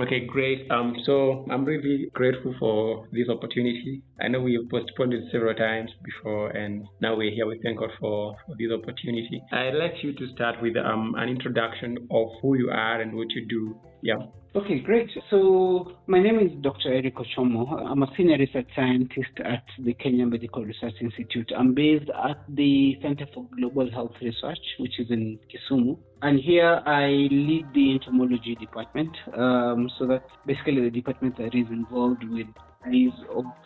Okay, great. So I'm really grateful for this opportunity. I know we have postponed it several times before, and now we're here. We thank God for this opportunity. I'd like you to start with an introduction of who you are and what you do. Yeah. Okay, great. So my name is Dr. Ochomo. I'm a senior research scientist at the Kenya Medical Research Institute. I'm based at the Center for Global Health Research, which is in Kisumu. And here I lead the entomology department. So that's basically the department that is involved with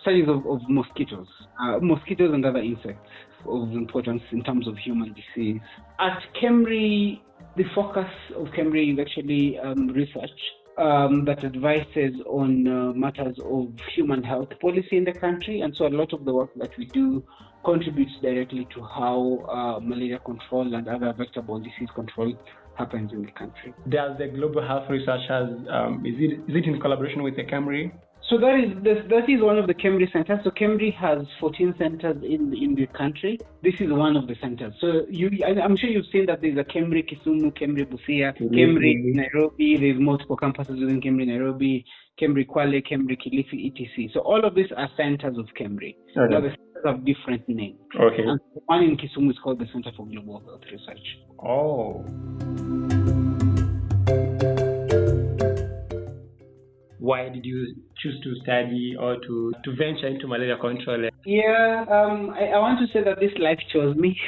studies of mosquitoes, mosquitoes and other insects of importance in terms of human disease. At KEMRI, the focus of KEMRI is actually research that advises on matters of human health policy in the country. And so a lot of the work that we do contributes directly to how malaria control and other vector-borne disease control happens in the country. Does the Global Health Research is it in collaboration with the KEMRI? So that is one of the KEMRI centers. So KEMRI has 14 centers in the country. This is one of the centers. So I'm sure you've seen that there's a KEMRI Kisumu, KEMRI Busia, KEMRI Nairobi. There's multiple campuses within KEMRI Nairobi, KEMRI Kwale, KEMRI Kilifi, etc. So all of these are centers of KEMRI. Okay. Now the centers have different names. Okay. And the one in Kisumu is called the Center for Global Health Research. Oh. Why did you choose to study or to venture into malaria control? Yeah, I want to say that this life chose me.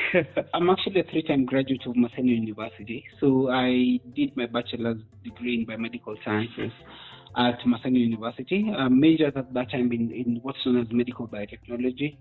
I'm actually a 3-time graduate of Maseno University. So I did my bachelor's degree in biomedical sciences at Maseno University. I majored at that time in what's known as medical biotechnology.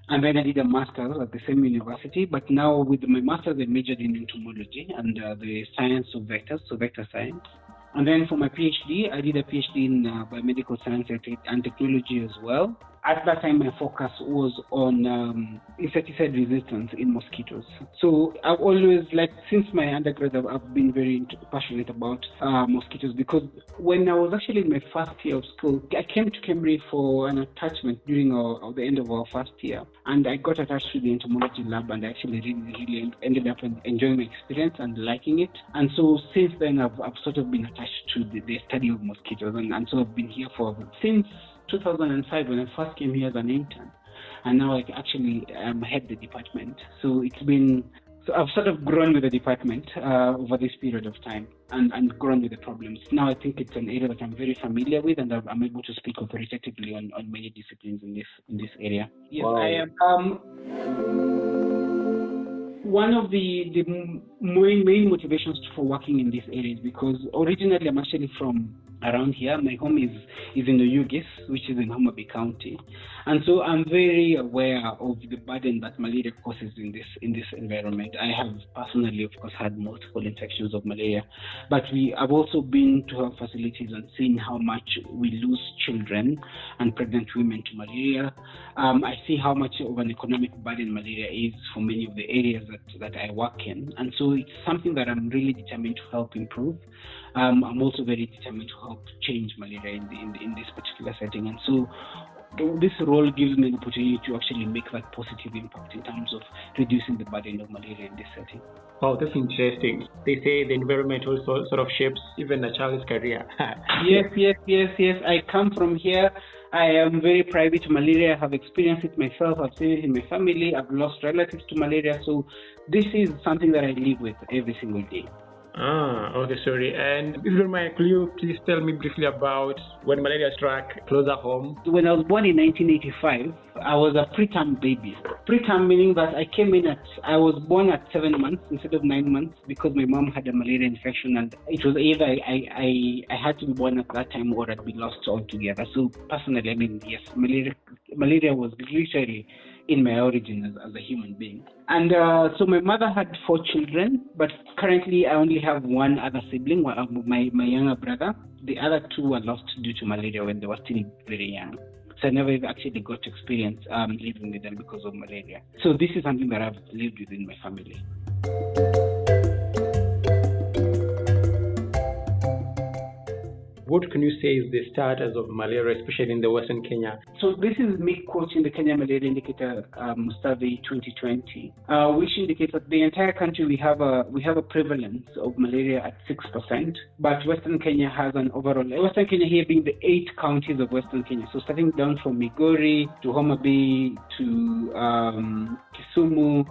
And then I did a master's at the same university. But now with my master's, I majored in entomology and the science of vectors, so vector science. And then for my PhD, I did a PhD in biomedical science and technology as well. At that time, my focus was on insecticide resistance in mosquitoes. So I've always, since my undergrad, I've been very passionate about mosquitoes, because when I was actually in my first year of school, I came to KEMRI for an attachment during the end of our first year. And I got attached to the entomology lab, and I actually really ended up enjoying my experience and liking it. And so since then, I've sort of been attached to the study of mosquitoes. And so I've been here since 2005 when I first came here as an intern, and now I actually head the department. So I've sort of grown with the department over this period of time, and grown with the problems. Now I think it's an area that I'm very familiar with, and I'm able to speak authoritatively on many disciplines in this area. Yes, wow. I am. One of the main motivations for working in this area is because originally I'm actually from around here. My home is in Oyugis, which is in Homa Bay County, and so I'm very aware of the burden that malaria causes in this environment. I have personally, of course, had multiple infections of malaria, but I've also been to health facilities and seen how much we lose children and pregnant women to malaria. I see how much of an economic burden malaria is for many of the areas that I work in, and so it's something that I'm really determined to help improve. I'm also very determined to help change malaria in this particular setting, and so this role gives me an opportunity to actually make that positive impact in terms of reducing the burden of malaria in this setting. Oh, that's interesting. They say the environment also sort of shapes even a child's career. Yes. I come from here. I am very privy to malaria. I have experienced it myself. I've seen it in my family. I've lost relatives to malaria. So this is something that I live with every single day. Okay, sorry. And if you don't mind, could you please tell me briefly about when malaria struck closer home? When I was born in 1985, I was a preterm baby. Preterm meaning that I was born at 7 months instead of 9 months, because my mom had a malaria infection, and it was either I had to be born at that time or I'd be lost altogether. So personally, yes, malaria was literally in my origin as a human being. And so my mother had 4 children, but currently I only have one other sibling, my younger brother. The other 2 were lost due to malaria when they were still very young. So I never actually got to experience living with them because of malaria. So this is something that I've lived with in my family. what can you say is the status of malaria, especially in the Western Kenya? So this is me quoting the Kenya Malaria Indicator Survey 2020, which indicates that the entire country we have a prevalence of malaria at 6%, but Western Kenya has an overall, Western Kenya here being the 8 counties of Western Kenya, so starting down from Migori to Homa Bay to Kisumu,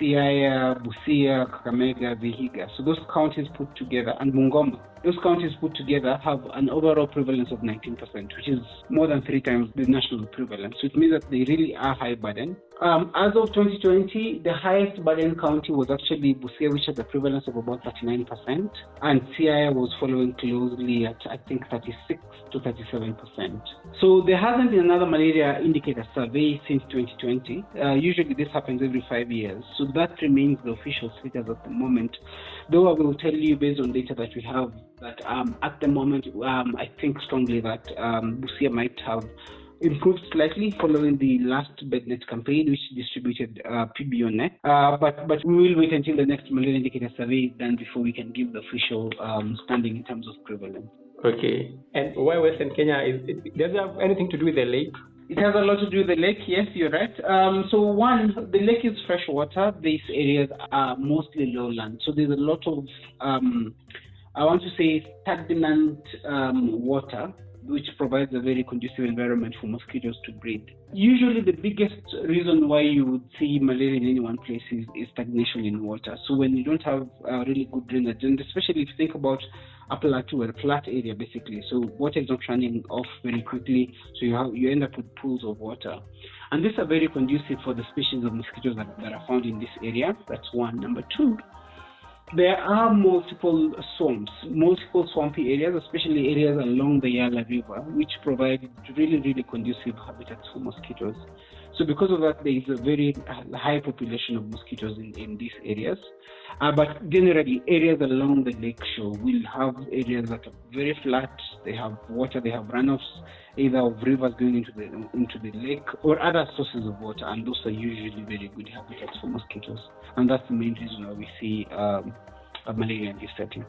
Siaya, Busia, Kakamega, Vihiga. So those counties put together, and Bungoma, those counties put together have an overall prevalence of 19%, which is more than 3 times the national prevalence. So it means that they really are high burden. As of 2020, the highest burden county was actually Busia, which had a prevalence of about 39%, and Siaya was following closely at, I think, 36 to 37%. So there hasn't been another malaria indicator survey since 2020. Usually this happens every 5 years. So that remains the official status at the moment. Though I will tell you based on data that we have that at the moment, I think strongly that Busia might have improved slightly following the last BedNet campaign, which distributed PB on net. But we will wait until the next malaria indicator survey is done before we can give the official standing in terms of prevalence. Okay. And why Western Kenya? Does it have anything to do with the lake? It has a lot to do with the lake, yes, you're right. So one, the lake is fresh water. These areas are mostly lowland. So there's a lot of, I want to say, stagnant water, which provides a very conducive environment for mosquitoes to breed. Usually the biggest reason why you would see malaria in any one place is stagnation in water. So when you don't have really good drainage, and especially if you think about a plateau, a flat area basically, so water is not running off very quickly, so you end up with pools of water. And these are very conducive for the species of mosquitoes that are found in this area. That's one. Number two, there are multiple swamps, multiple swampy areas, especially areas along the Yala River, which provide really, really conducive habitats for mosquitoes. So because of that, there is a very high population of mosquitoes in these areas. But generally, areas along the lake shore will have areas that are very flat. They have water, they have runoffs, either of rivers going into the lake or other sources of water, and those are usually very good habitats for mosquitoes. And that's the main reason why we see a malaria in this setting.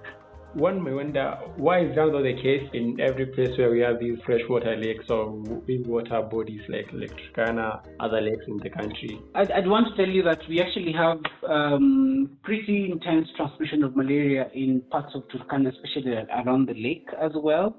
One may wonder, why is that not the case in every place where we have these freshwater lakes or big water bodies like Lake Turkana, other lakes in the country? I'd want to tell you that we actually have pretty intense transmission of malaria in parts of Turkana, especially around the lake as well.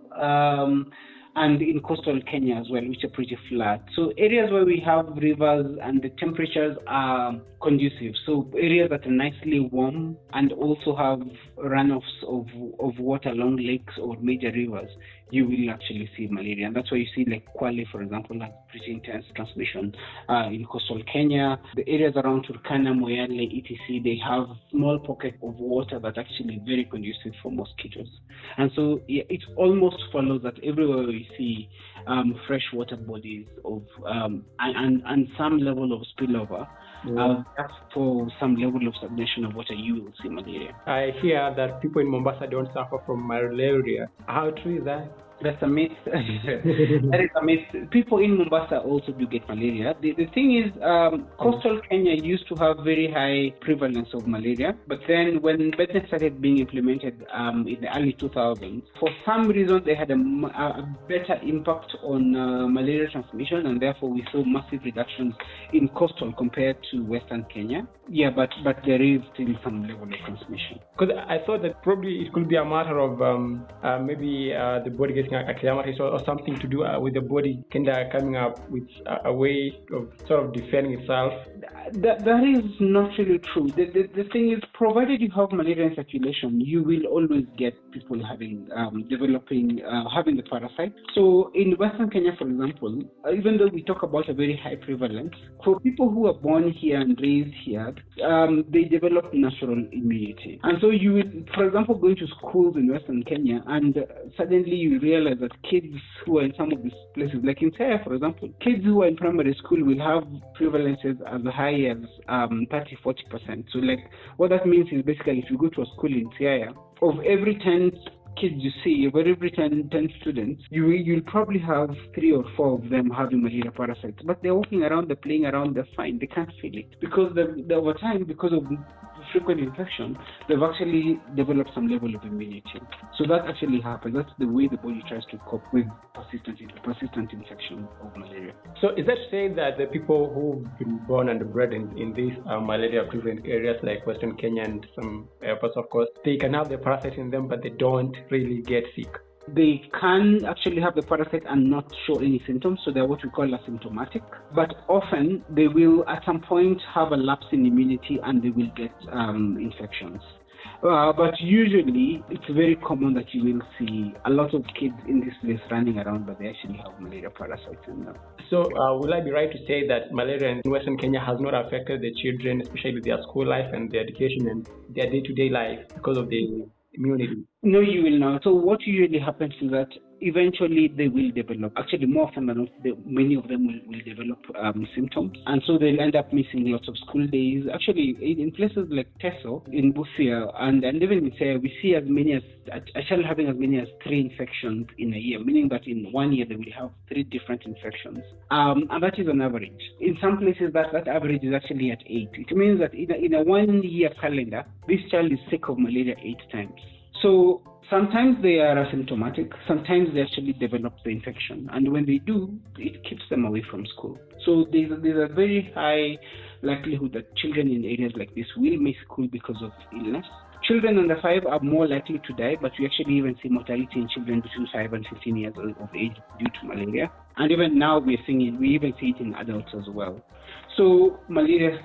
And in coastal Kenya as well, which are pretty flat. So areas where we have rivers and the temperatures are conducive, so areas that are nicely warm and also have runoffs of water along lakes or major rivers, you will actually see malaria. And that's why you see like Kwale, for example, has pretty intense transmission in coastal Kenya. The areas around Turkana, Moyale, etc., they have small pockets of water that are actually very conducive for mosquitoes. And so it almost follows that everywhere we see freshwater bodies of and some level of spillover, for some level of stagnation of water, you will see malaria. I hear that people in Mombasa don't suffer from malaria. How true is that? That's a myth. That is a myth. People in Mombasa also do get malaria. The thing is, coastal Kenya used to have very high prevalence of malaria, but then when BedNet started being implemented in the early 2000s, for some reason they had a better impact on malaria transmission, and therefore we saw massive reductions in coastal compared to Western Kenya. Yeah, but there is still some level of transmission. Because I thought that probably it could be a matter of maybe the body getting acclimatized or something to do with the body kind of coming up with a way of sort of defending itself. That is not really true. The thing is, provided you have malaria in circulation, you will always get people having having the parasite. So in Western Kenya, for example, even though we talk about a very high prevalence, for people who are born here and raised here, they develop natural immunity. And so you will, for example, going to schools in Western Kenya, and suddenly you realize that kids who are in some of these places, like in Siaya, for example, kids who are in primary school will have prevalences as high as 30-40%. So like what that means is basically if you go to a school in Siaya, of every 10 kids you see, over every 10 students, you'll probably have 3 or 4 of them having malaria parasites. But they're walking around, they're playing around, they're fine, they can't feel it. Because over time, because of frequent infection, they've actually developed some level of immunity. So that actually happens. That's the way the body tries to cope with persistent infection of malaria. So is that saying that the people who've been born and bred in these malaria-prevalent areas like Western Kenya and some parts, of course, they can have the parasite in them, but they don't really get sick? They can actually have the parasite and not show any symptoms, so they're what we call asymptomatic. But often they will at some point have a lapse in immunity and they will get infections. But usually it's very common that you will see a lot of kids in this place running around, but they actually have malaria parasites in them. So will I be right to say that malaria in Western Kenya has not affected the children, especially their school life and their education and their day-to-day life because of the immunity? No, you will not. So what usually happens is that eventually they will develop. Actually, more often than not, many of them will develop symptoms. And so they'll end up missing lots of school days. Actually, in places like Teso, in Busia, and even in Saya, we see a child having as many as 3 infections in a year, meaning that in 1 year they will have 3 different infections. And that is an average. In some places, that average is actually at 8. It means that in a 1-year calendar, this child is sick of malaria 8 times. So sometimes they are asymptomatic, sometimes they actually develop the infection, and when they do, it keeps them away from school. So there's a very high likelihood that children in areas like this will miss school because of illness. Children under 5 are more likely to die, but we actually even see mortality in children between 5 and 15 years of age due to malaria. And even now we even see it in adults as well. So malaria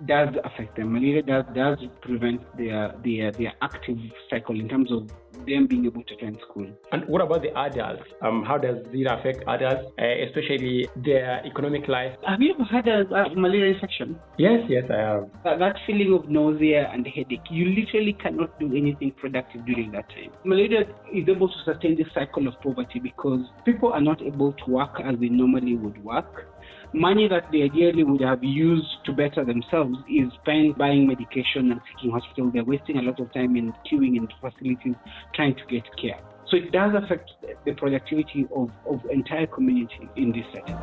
does affect them. Malaria does prevent their active cycle in terms of them being able to attend school. And what about the adults? How does it affect adults, especially their economic life? Have you ever had a malaria infection? Yes, I have. That feeling of nausea and headache, you literally cannot do anything productive during that time. Malaria is able to sustain this cycle of poverty because people are not able to work as they normally would work. Money that they ideally would have used to better themselves is spent buying medication and seeking hospital. They're wasting a lot of time in queuing in facilities trying to get care. So it does affect the productivity of entire community in this setting.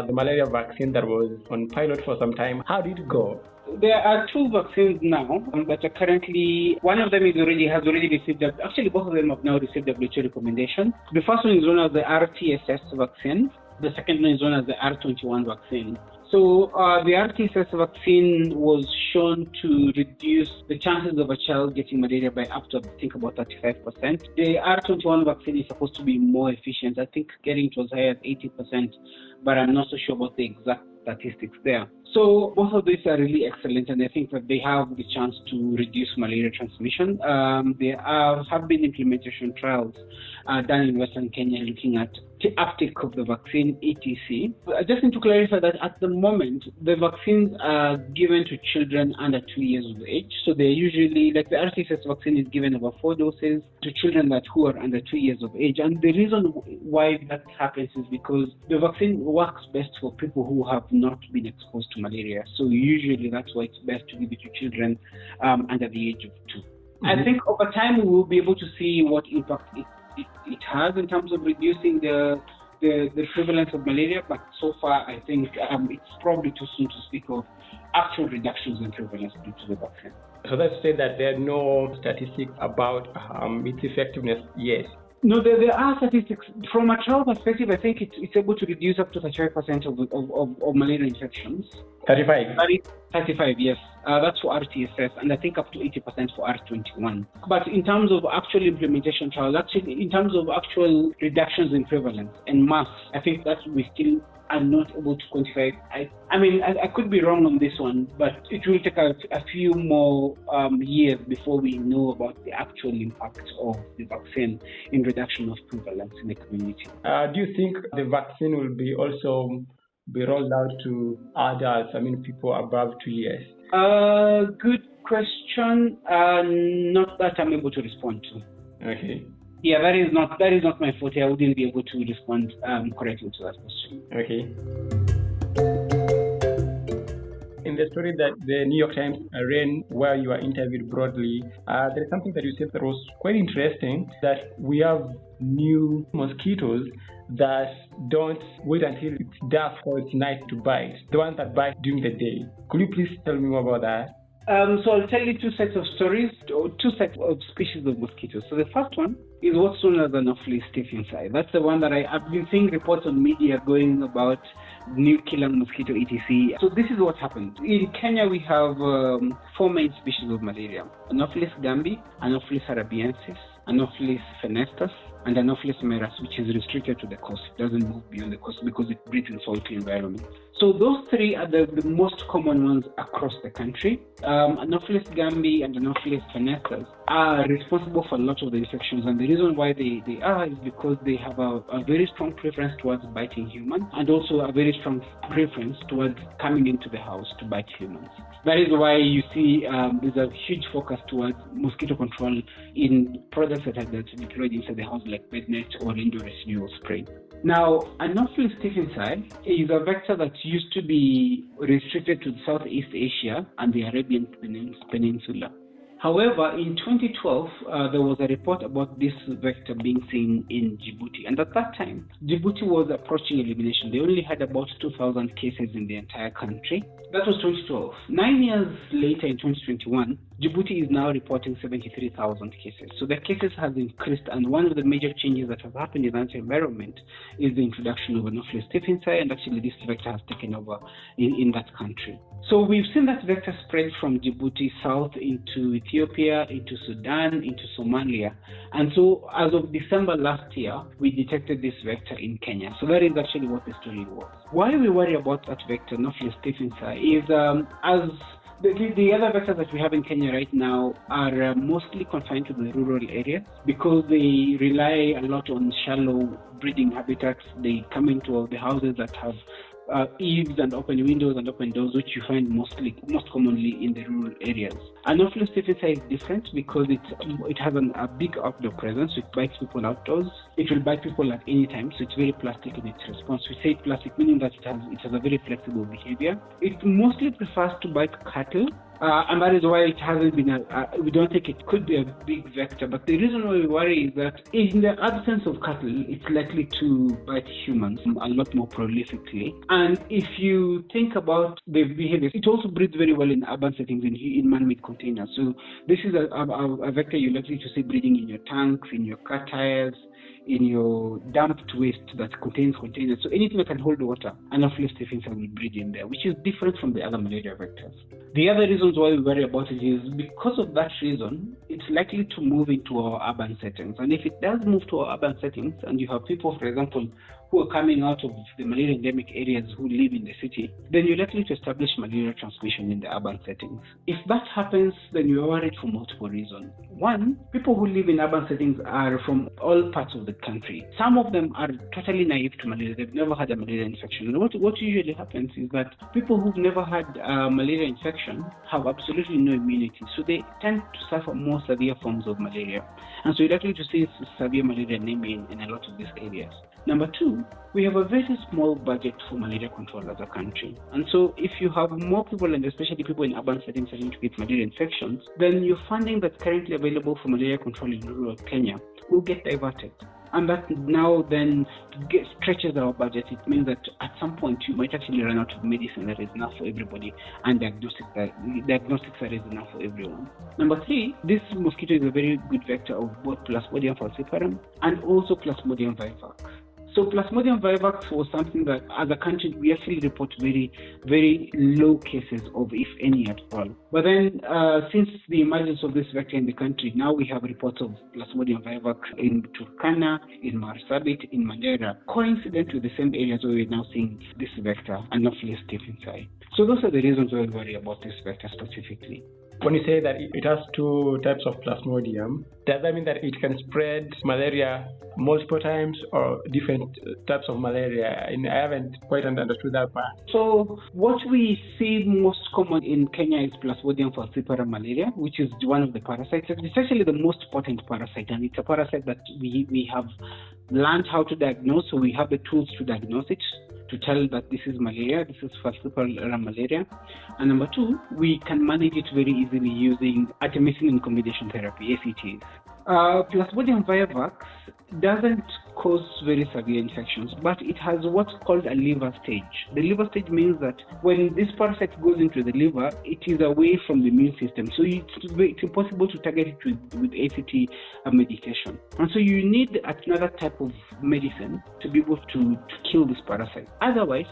The malaria vaccine that was on pilot for some time, how did it go? There are 2 vaccines now that are currently, one of them has already received, actually both of them have now received WHO recommendation. The first one is known as the RTSS vaccine. The second one is known as the R21 vaccine. So the RTSS vaccine was shown to reduce the chances of a child getting malaria by up to, I think, about 35%. The R21 vaccine is supposed to be more efficient. I think getting to as high as 80%, but I'm not so sure about the exact statistics there. So both of these are really excellent, and I think that they have the chance to reduce malaria transmission. There have been implementation trials done in Western Kenya looking at the uptake of the vaccine, etc. I just need to clarify that at the moment, the vaccines are given to children under 2 years of age. So they're usually, like the RTSS vaccine is given over 4 doses to children who are under 2 years of age. And the reason why that happens is because the vaccine works best for people who have not been exposed to malaria. So usually that's why it's best to give it to children under the age of 2. Mm-hmm. I think over time we will be able to see what impact it has in terms of reducing the prevalence of malaria, but so far I think it's probably too soon to speak of actual reductions in prevalence due to the vaccine. So let's say that there are no statistics about its effectiveness yet. No, there are statistics. From a trial perspective, I think it's able to reduce up to 35% of malaria infections. 35? 35, yes. That's for RTSS, and I think up to 80% for R21. But in terms of actual implementation trials, actually, in terms of actual reductions in prevalence and mass, I think that we still are not able to quantify it. I could be wrong on this one, but it will take a few more years before we know about the actual impact of the vaccine in reduction of prevalence in the community. Do you think the vaccine will be rolled out to adults, people above 2 years? Good question. Not that I'm able to respond to. Okay. Yeah, that is not my forte. I wouldn't be able to respond correctly to that question. Okay. in the story that the New York Times ran where you are interviewed broadly, there is something that you said that was quite interesting, that we have new mosquitoes that don't wait until it's dark or it's night to bite, the ones that bite during the day. Could you please tell me more about that? So I'll tell you two sets of stories, or two sets of species of mosquitoes. So the first one is what's known as Anopheles stephensi. That's the one that I've been seeing reports on media going about new killer mosquito, etc. So this is what happened. In Kenya, we have 4 main species of malaria: Anopheles gambi, Anopheles arabiensis, Anopheles fenestus, and Anopheles meras, which is restricted to the coast. It doesn't move beyond the coast because it breeds in salty environment. So those 3 are the most common ones across the country. Anopheles gambi and Anopheles fenestus are responsible for a lot of the infections, and the reason why they are is because they have a very strong preference towards biting humans, and also a very strong preference towards coming into the house to bite humans. That is why you see there's a huge focus towards mosquito control in products that are deployed inside the house, like bed net or indoor residual spray. Now, Anopheles stephensi is a vector that used to be restricted to Southeast Asia and the Arabian Peninsula. However, in 2012, there was a report about this vector being seen in Djibouti. And at that time, Djibouti was approaching elimination. They only had about 2,000 cases in the entire country. That was 2012. 9 years later, in 2021, Djibouti is now reporting 73,000 cases. So the cases have increased, and one of the major changes that have happened in that environment is the introduction of Anopheles stephensi, and actually this vector has taken over in that country. So we've seen that vector spread from Djibouti south into Ethiopia, into Sudan, into Somalia. And so as of December last year, we detected this vector in Kenya. So that is actually what the story was. Why we worry about that vector, Anopheles stephensi, is as the other vectors that we have in Kenya right now are mostly confined to the rural areas because they rely a lot on shallow breeding habitats. They come into the houses that have eaves and open windows and open doors, which you find most commonly in the rural areas. Anopheles stephensi is different because it has a big outdoor presence. So it bites people outdoors. It will bite people at any time, so it's very plastic in its response. We say plastic meaning that it has a very flexible behavior. It mostly prefers to bite cattle. And that is why it hasn't been we don't think it could be a big vector. But the reason why we worry is that in the absence of cattle, it's likely to bite humans a lot more prolifically. And if you think about the behavior, it also breeds very well in urban settings, in man-made containers. So this is a vector you're likely to see breeding in your tanks, in your car tires, in your dumped waste that contains containers. So anything that can hold water, Anopheles stephensi will breed in there, which is different from the other malaria vectors. The other reasons why we worry about it is because of that reason, it's likely to move into our urban settings. And if it does move to our urban settings, and you have people, for example, who are coming out of the malaria endemic areas who live in the city, then you're likely to establish malaria transmission in the urban settings. If that happens, then you're worried for multiple reasons. One, people who live in urban settings are from all parts of the country. Some of them are totally naive to malaria. They've never had a malaria infection. And what usually happens is that people who've never had a malaria infection have absolutely no immunity. So they tend to suffer more severe forms of malaria. And so you're likely to see severe malaria anemia in a lot of these areas. Number two, we have a very small budget for malaria control as a country. And so if you have more people, and especially people in urban settings starting to get malaria infections, then your funding that's currently available for malaria control in rural Kenya will get diverted. And that now then stretches our budget. It means that at some point you might actually run out of medicine that is enough for everybody, and diagnostics that is enough for everyone. Number three, this mosquito is a very good vector of both Plasmodium falciparum and also Plasmodium vivax. So Plasmodium vivax was something that as a country we actually report very, very low cases of, if any at all. But then since the emergence of this vector in the country, now we have reports of Plasmodium vivax in Turkana, in Marsabit, in Malaria, coincident with the same areas where we're now seeing this vector, Anopheles stephensi. So those are the reasons why we worry about this vector specifically. When you say that it has 2 types of Plasmodium, does that mean that it can spread malaria multiple times or different types of malaria? I haven't quite understood that part. So what we see most common in Kenya is Plasmodium falciparum malaria, which is one of the parasites. It's actually the most potent parasite, and it's a parasite that we have learned how to diagnose, so we have the tools to diagnose it. to tell that this is malaria, this is falciparum malaria. And number two, we can manage it very easily using artemisinin combination therapy, ACTs. Plasmodium vivax doesn't cause very severe infections, but it has what's called a liver stage. The liver stage means that when this parasite goes into the liver, it is away from the immune system. So it's impossible to target it with ACT medication. And so you need another type of medicine to be able to kill this parasite. Otherwise,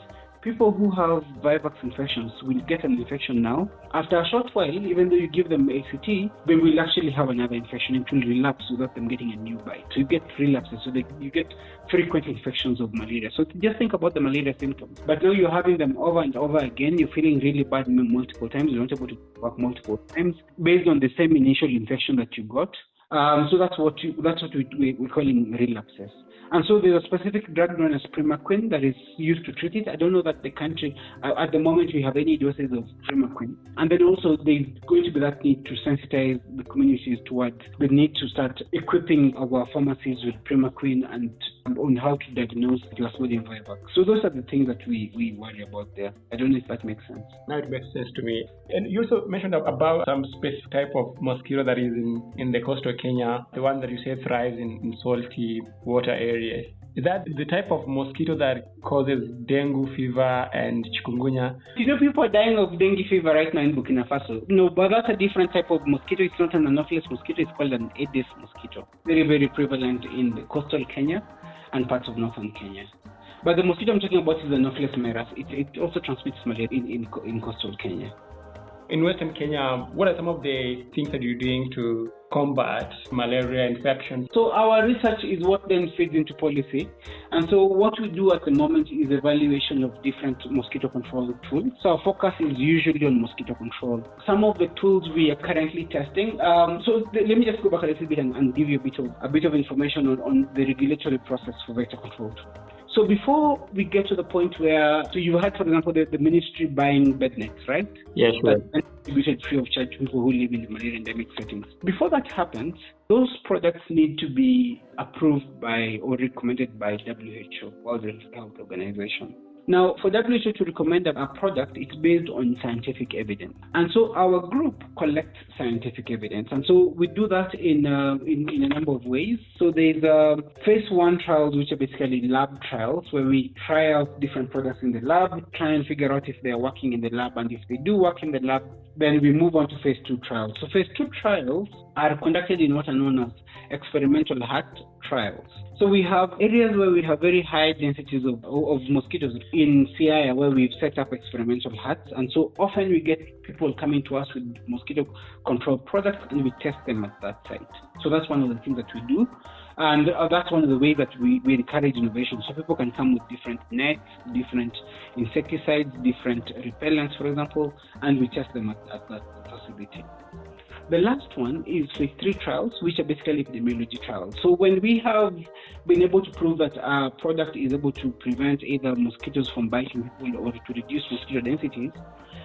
people who have vivax infections will get an infection now. After a short while, even though you give them ACT, they will actually have another infection. It will relapse without them getting a new bite. So you get relapses. So you get frequent infections of malaria. So just think about the malaria symptoms. But now you're having them over and over again. You're feeling really bad multiple times. You're not able to work multiple times based on the same initial infection that you got. So that's what we're calling relapses. And so there's a specific drug known as primaquine that is used to treat it. I don't know that the country, at the moment, we have any doses of primaquine. And then also there's going to be that need to sensitize the communities towards the need to start equipping our pharmacies with primaquine and on how to diagnose Plasmodium vivax. So those are the things that we worry about there. I don't know if that makes sense. Now it makes sense to me. And you also mentioned about some specific type of mosquito that is in the coastal Kenya, the one that you say thrives in salty water areas. Is that the type of mosquito that causes dengue fever and chikungunya? You know, people are dying of dengue fever right now in Burkina Faso. No, but that's a different type of mosquito. It's not an Anopheles mosquito. It's called an Aedes mosquito. Very, very prevalent in the coastal Kenya and parts of northern Kenya. But the mosquito I'm talking about is Anopheles maris. It also transmits malaria in coastal Kenya. In Western Kenya, what are some of the things that you're doing to combat malaria infection? So our research is what then feeds into policy. And so what we do at the moment is evaluation of different mosquito control tools. So our focus is usually on mosquito control. Some of the tools we are currently testing. Let me just go back a little bit and give you a bit of information on the regulatory process for vector control. So before we get to the point where, so you had, for example, the ministry buying bed nets, right? Yes, sure. That distributed free of charge to people who live in the malaria endemic settings. Before that happens, those products need to be approved by or recommended by WHO, World Health Organization. Now, for WHO to recommend a product, it's based on scientific evidence. And so our group collects scientific evidence. And so we do that in a number of ways. So there's phase 1 trials, which are basically lab trials, where we try out different products in the lab, try and figure out if they're working in the lab. And if they do work in the lab, then we move on to phase 2 trials. So phase 2 trials are conducted in what are known as experimental hut trials. So we have areas where we have very high densities of mosquitoes in Siaya, where we've set up experimental huts. And so often we get people coming to us with mosquito control products and we test them at that site. So that's one of the things that we do. And that's one of the ways that we encourage innovation. So people can come with different nets, different insecticides, different repellents, for example, and we test them at that facility. The last one is phase 3 trials, which are basically epidemiology trials. So when we have been able to prove that our product is able to prevent either mosquitoes from biting people or to reduce mosquito densities,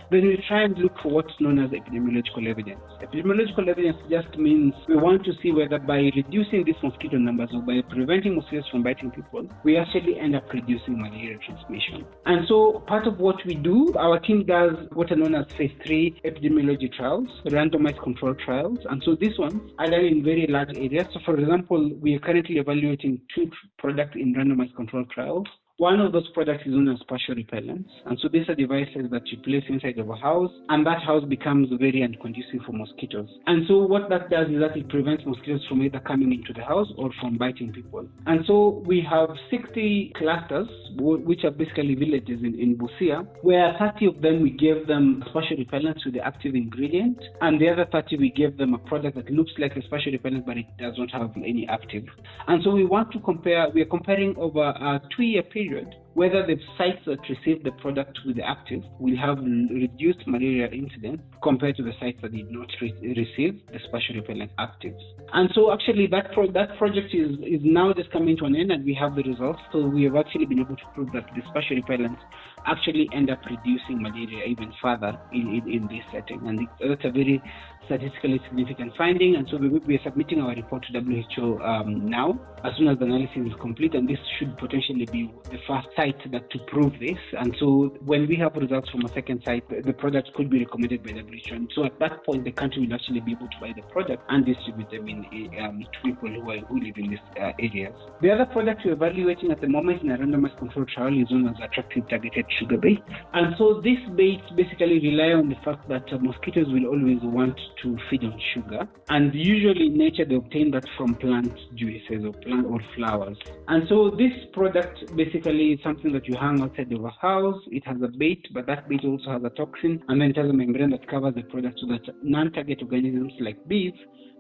then we try and look for what's known as epidemiological evidence. Epidemiological evidence just means we want to see whether by reducing these mosquito numbers or by preventing mosquitoes from biting people, we actually end up reducing malaria transmission. And so part of what we do, our team does what are known as phase 3 epidemiology trials, randomized control trials. And so these ones are done in very large areas. So for example, we are currently evaluating 2 products in randomized control trials. One of those products is known as partial repellents. And so these are devices that you place inside of a house, and that house becomes very unconducive for mosquitoes. And so what that does is that it prevents mosquitoes from either coming into the house or from biting people. And so we have 60 clusters, which are basically villages in Busia, where 30 of them we gave them partial repellents with the active ingredient, and the other 30 we gave them a product that looks like a partial repellent, but it does not have any active. And so we want to compare, we are comparing over a 2-year period whether the sites that received the product with the active will have reduced malaria incidence compared to the sites that did not receive the partial repellent actives. And so actually that project is now just coming to an end, and we have the results. So we have actually been able to prove that the partial repellents actually end up reducing malaria even further in this setting. And that's a very statistically significant finding. And so we are submitting our report to WHO now, as soon as the analysis is complete. And this should potentially be the first site that to prove this, and so when we have results from a second site, the product could be recommended by WHO. And so at that point, the country will actually be able to buy the product and distribute them to people who live in these areas. The other product we're evaluating at the moment in a randomized controlled trial is known as attractive targeted sugar bait. And so these baits basically rely on the fact that mosquitoes will always want to feed on sugar, and usually in nature they obtain that from plant juices or plant or flowers. And so this product basically is something that you hang outside of a house. It has a bait, but that bait also has a toxin, and then it has a membrane that covers the product so that non-target organisms like bees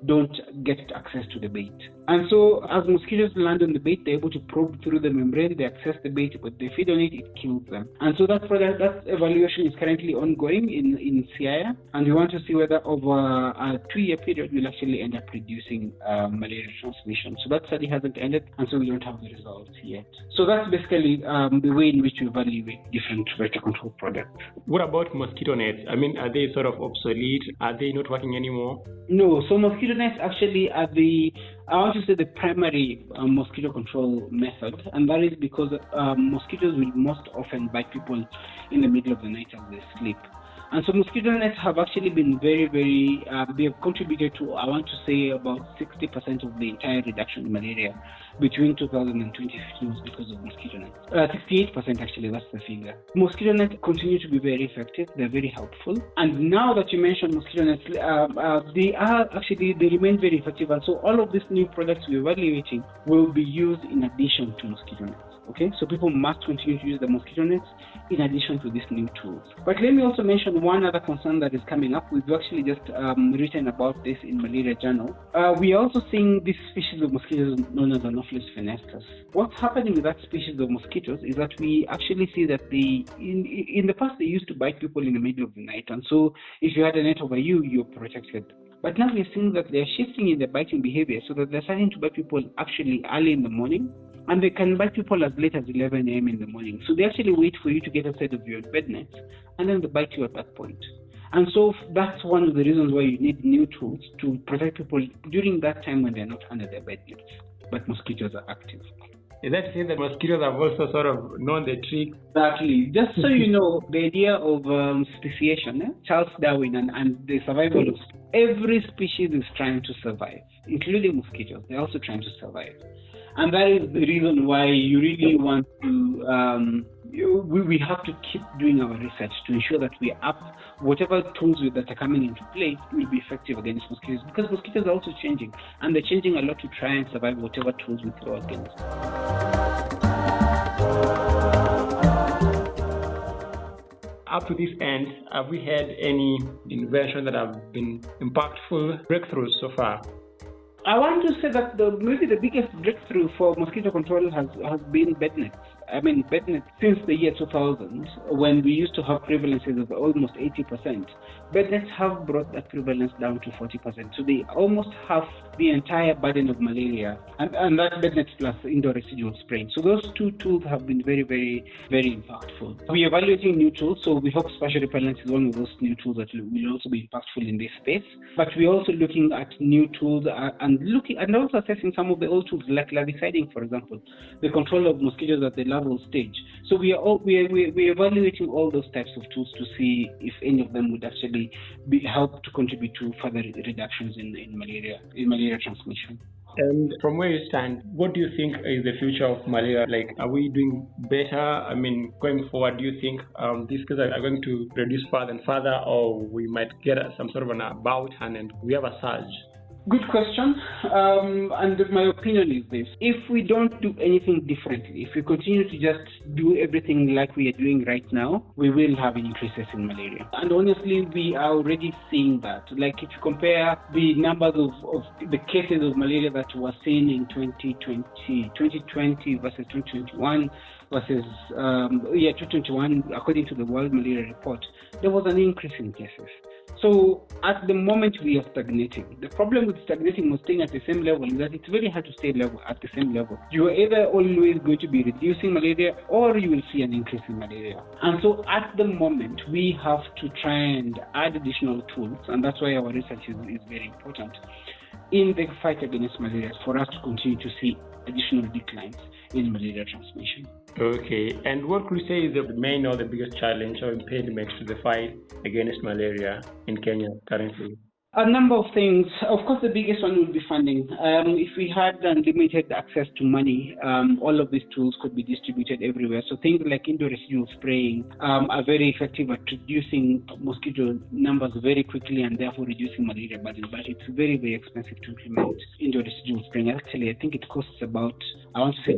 don't get access to the bait. And so as mosquitoes land on the bait, they're able to probe through the membrane, they access the bait, but they feed on it, it kills them. And so that evaluation is currently ongoing in CIA, and we want to see whether over a 2-year period we'll actually end up reducing malaria transmission. So that study hasn't ended, and so we don't have the results yet. So that's basically the way in which we evaluate different vector control products. What about mosquito nets? I mean, are they sort of obsolete? Are they not working anymore? No, so mosquito nets actually are the primary mosquito control method, and that is because mosquitoes will most often bite people in the middle of the night as they sleep. And so mosquito nets have actually been very, they have contributed to, I want to say, about 60% of the entire reduction in malaria between 2000 and 2015 because of mosquito nets. 68% actually, that's the figure. Mosquito nets continue to be very effective, they're very helpful. And now that you mentioned mosquito nets, they remain very effective. And so all of these new products we're evaluating will be used in addition to mosquito nets. Okay, so people must continue to use the mosquito nets in addition to these new tools. But let me also mention one other concern that is coming up. We've actually just written about this in Malaria Journal. We are also seeing this species of mosquitoes known as Anopheles fenestus. What's happening with that species of mosquitoes is that we actually see that in the past they used to bite people in the middle of the night, and so if you had a net over you, you're protected. But now we're seeing that they're shifting in their biting behavior so that they're starting to bite people actually early in the morning, and they can bite people as late as 11 a.m. in the morning. So they actually wait for you to get outside of your bed nets, and then they bite you at that point. And so that's one of the reasons why you need new tools to protect people during that time when they're not under their bed nets, but mosquitoes are active. Is that to say that mosquitoes have also sort of known the trick? Exactly. Just so you know, the idea of speciation, Charles Darwin and the survival of every species is trying to survive, including mosquitoes. They're also trying to survive. And that is the reason why you really want to, we have to keep doing our research to ensure that we up whatever tools that are coming into play will be effective against mosquitoes, because mosquitoes are also changing, and they're changing a lot to try and survive whatever tools we throw against them. Up to this end, have we had any invention that have been impactful breakthroughs so far? I want to say that maybe the biggest breakthrough for mosquito control has been bed nets. I mean, bed nets since the year 2000, when we used to have prevalences of almost 80%. Bed nets have brought that prevalence down to 40%. So they almost have the entire burden of malaria, and that bed nets plus indoor residual spraying. So those two tools have been very, very, very impactful. We're evaluating new tools, so we hope spatial repellent is one of those new tools that will also be impactful in this space. But we're also looking at new tools and also assessing some of the old tools like larviciding, for example, the control of mosquitoes at the larval stage. So we're evaluating all those types of tools to see if any of them would actually help to contribute to further reductions in malaria transmission. And from where you stand, what do you think is the future of malaria? Like, are we doing better? I mean, going forward, do you think these cases are going to reduce further and further, or we might get some sort of an about and we have a surge? Good question. And my opinion is this. If we don't do anything differently, if we continue to just do everything like we are doing right now, we will have increases in malaria. And honestly, we are already seeing that. Like if you compare the numbers of the cases of malaria that were seen in 2020 versus 2021 versus 2021, according to the World Malaria Report, there was an increase in cases. So at the moment we are stagnating. The problem with stagnating or staying at the same level is that it's very hard to stay at the same level. You are either always going to be reducing malaria or you will see an increase in malaria. And so at the moment we have to try and add additional tools, and that's why our research is very important in the fight against malaria, for us to continue to see additional declines in malaria transmission. Okay, and what could you say is the main or the biggest challenge or impediment to the fight against malaria in Kenya currently? A number of things. Of course, the biggest one would be funding. If we had unlimited access to money, all of these tools could be distributed everywhere. So things like indoor residual spraying are very effective at reducing mosquito numbers very quickly and therefore reducing malaria burden. But it's very, very expensive to implement indoor residual spraying. Actually, I think it costs about, I want to say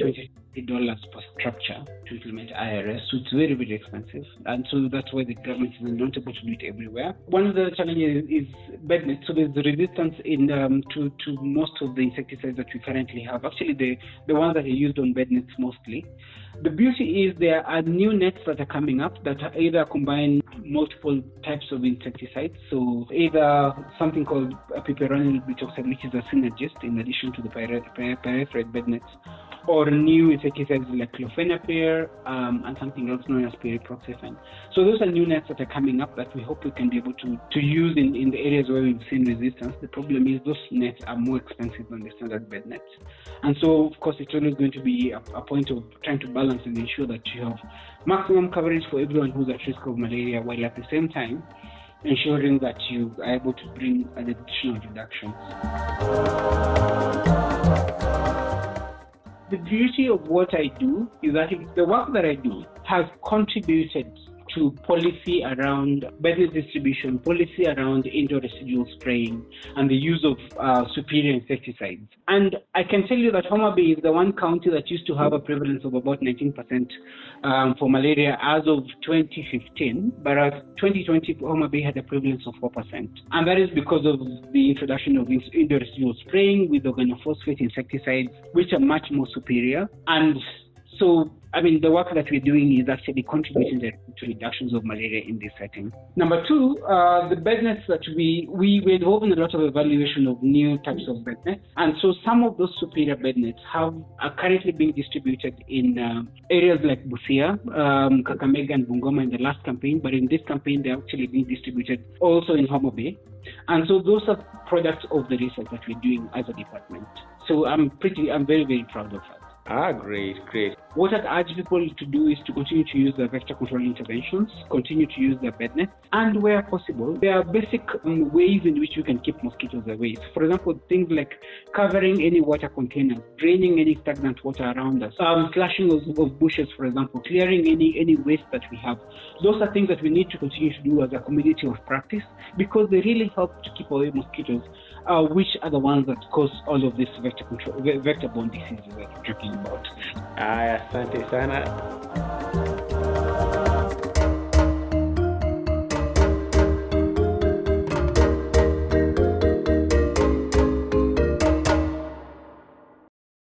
$20 per structure to implement IRS. So it's very, very expensive. And so that's why the government is not able to do it everywhere. One of the challenges is bed nets. So there's resistance in to most of the insecticides that we currently have. Actually, the ones that are used on bed nets mostly. The beauty is there are new nets that are coming up that are either combine multiple types of insecticides. So either something called piperonyl butoxide, which is a synergist in addition to the pyrethroid bed nets, or new insecticides like clofenapir and something else known as pyriproxyfen. So those are new nets that are coming up that we hope we can be able to use in the areas where we've seen resistance. The problem is those nets are more expensive than the standard bed nets. And so, of course, it's always going to be a point of trying to balance and ensure that you have maximum coverage for everyone who's at risk of malaria, while at the same time ensuring that you are able to bring an additional reduction. The beauty of what I do is that the work that I do has contributed to policy around bed net distribution, policy around indoor residual spraying, and the use of superior insecticides. And I can tell you that Homa Bay is the one county that used to have a prevalence of about 19% for malaria as of 2015, but as 2020, Homa Bay had a prevalence of 4%. And that is because of the introduction of indoor residual spraying with organophosphate insecticides, which are much more superior. And so, the work that we're doing is actually contributing to reductions of malaria in this setting. Number two, the bed nets that we're involved in a lot of evaluation of new types of bed nets. And so some of those superior bed nets are currently being distributed in areas like Busia, Kakamega and Bungoma in the last campaign. But in this campaign, they're actually being distributed also in Homa Bay. And so those are products of the research that we're doing as a department. So I'm very, very proud of that. Great. What I'd urge people to do is to continue to use the vector control interventions, continue to use the bed nets, and where possible, there are basic ways in which you can keep mosquitoes away. So for example, things like covering any water containers, draining any stagnant water around us, slashing of bushes, for example, clearing any waste that we have. Those are things that we need to continue to do as a community of practice because they really help to keep away mosquitoes, which are the ones that cause all of this vector-borne diseases that we're talking about. Asante sana.